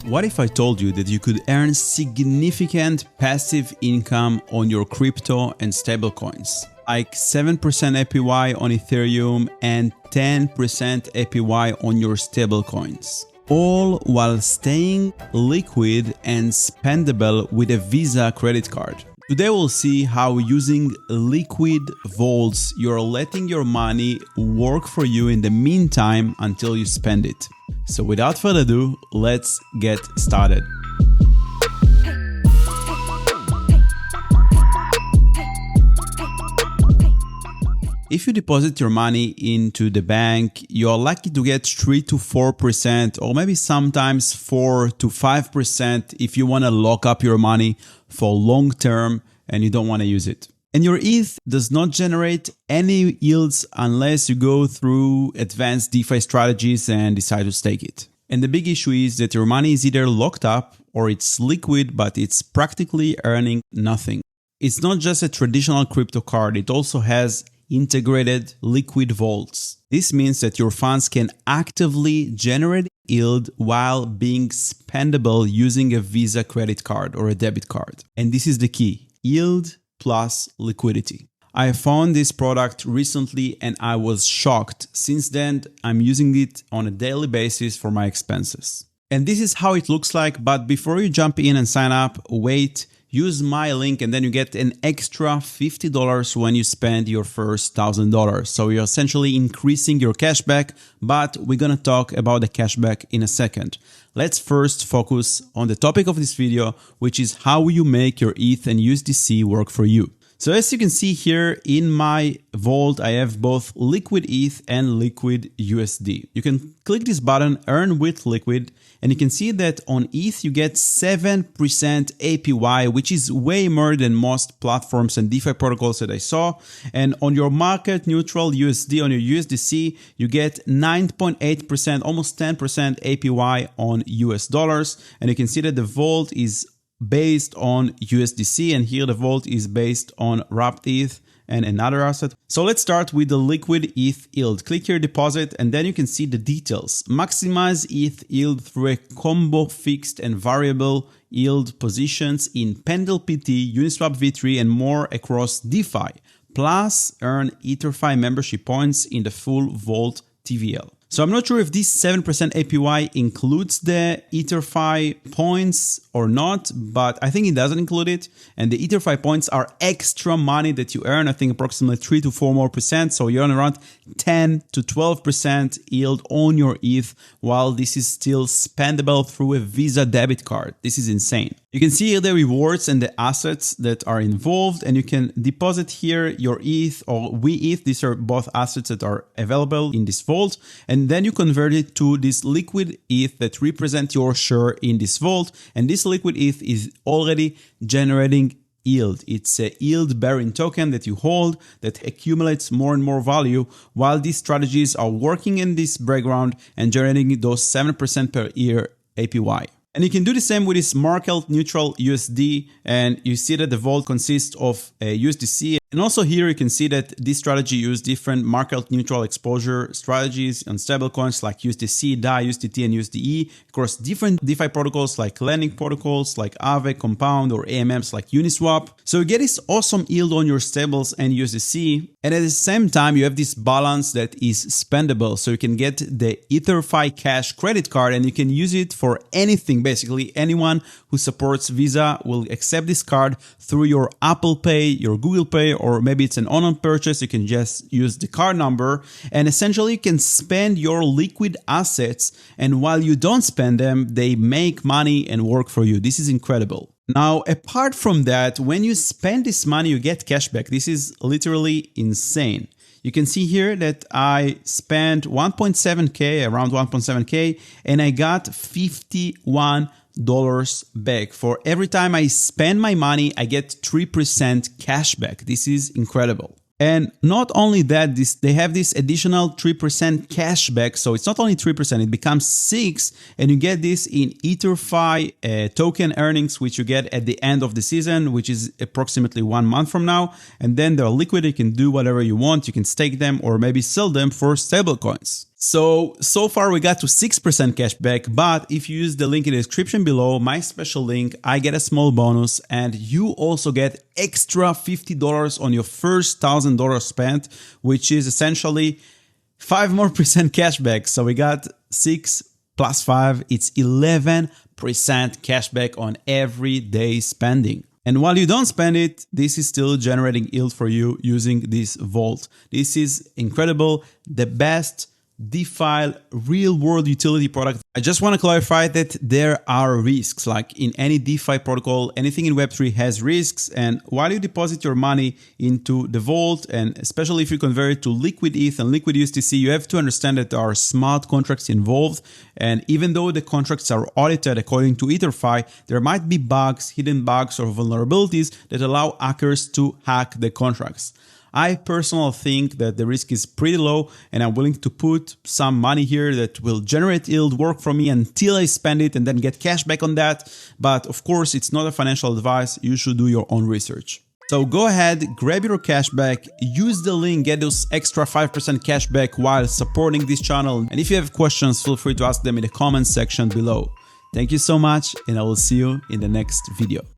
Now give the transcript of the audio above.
What if I told you that you could earn significant passive income on your crypto and stablecoins, like 7% APY on Ethereum and 10% APY on your stablecoins, all while staying liquid and spendable with a Visa credit card? Today we'll see how using liquid vaults, you're letting your money work for you in the meantime until you spend it. So without further ado, let's get started. If you deposit your money into the bank, you're likely to get 3 to 4% or maybe sometimes 4 to 5% if you want to lock up your money for long term and you don't want to use it. And your ETH does not generate any yields unless you go through advanced DeFi strategies and decide to stake it. And the big issue is that your money is either locked up or it's liquid, but it's practically earning nothing. It's not just a traditional crypto card, it also has integrated liquid vaults. This means that your funds can actively generate yield while being spendable using a Visa credit card or a debit card. And this is the key: yield plus liquidity. I found this product recently and I was shocked. Since then, I'm using it on a daily basis for my expenses. And this is how it looks like. But before you jump in and sign up, wait. Use my link and then you get an extra $50 when you spend your first $1,000. So you're essentially increasing your cashback, but we're gonna talk about the cashback in a second. Let's first focus on the topic of this video, which is how you make your ETH and USDC work for you. So as you can see here in my vault, I have both liquid ETH and liquid USD. You can click this button, earn with liquid, and you can see that on ETH you get 7% APY, which is way more than most platforms and DeFi protocols that I saw. And on your market neutral USD, on your USDC, you get 9.8%, almost 10% APY on US dollars. And you can see that the vault is based on USDC, and here the vault is based on wrapped ETH and another asset. So let's start with the liquid ETH yield. Click here deposit and then you can see the details. Maximize ETH yield through a combo fixed and variable yield positions in Pendle PT, Uniswap V3 and more across DeFi. Plus earn EtherFi membership points in the full vault TVL. So I'm not sure if this 7% APY includes the EtherFi points or not, but I think it doesn't include it. And the EtherFi points are extra money that you earn, I think approximately 3 to 4 more percent. So you earn around 10 to 12% yield on your ETH, while this is still spendable through a Visa debit card. This is insane. You can see here the rewards and the assets that are involved, and you can deposit here your ETH or WeETH. These are both assets that are available in this vault. And then you convert it to this liquid ETH that represent your share in this vault. And this liquid ETH is already generating yield. It's a yield bearing token that you hold that accumulates more and more value while these strategies are working in this background and generating those 7% per year APY. And you can do the same with this market neutral USD, and you see that the vault consists of a USDC. And also here you can see that this strategy uses different market neutral exposure strategies on stablecoins like USDC, DAI, USDT, and USDE across different DeFi protocols like lending protocols like Aave, Compound, or AMMs like Uniswap. So you get this awesome yield on your stables and USDC. And at the same time, you have this balance that is spendable. So you can get the EtherFi cash credit card and you can use it for anything. Basically, anyone who supports Visa will accept this card through your Apple Pay, your Google Pay, or maybe it's an online purchase. You can just use the card number and essentially you can spend your liquid assets. And while you don't spend them, they make money and work for you. This is incredible. Now, apart from that, when you spend this money, you get cashback. This is literally insane. You can see here that I spent 1.7K, around 1.7K, and I got $51 back. For every time I spend my money, I get 3% cashback. This is incredible. And not only that, they have this additional 3% cashback. So it's not only 3%, it becomes 6%. And you get this in EtherFi token earnings, which you get at the end of the season, which is approximately 1 month from now. And then they're liquid. You can do whatever you want. You can stake them or maybe sell them for stablecoins. So far we got to 6% cashback, but if you use the link in the description below, my special link, I get a small bonus and you also get extra $50 on your first $1,000 spent, which is essentially 5% more cashback. So we got 6 plus 5, it's 11% cashback on everyday spending. And while you don't spend it, this is still generating yield for you using this vault. This is incredible, the best DeFi real-world utility product. I just want to clarify that there are risks. Like in any DeFi protocol, anything in Web3 has risks. And while you deposit your money into the vault, and especially if you convert it to liquid ETH and liquid USDC, you have to understand that there are smart contracts involved. And even though the contracts are audited according to EtherFi, there might be bugs, hidden bugs, or vulnerabilities that allow hackers to hack the contracts. I personally think that the risk is pretty low and I'm willing to put some money here that will generate yield, work for me until I spend it and then get cash back on that. But of course, it's not a financial advice. You should do your own research. So go ahead, grab your cash back, use the link, get those extra 5% cash back while supporting this channel. And if you have questions, feel free to ask them in the comments section below. Thank you so much and I will see you in the next video.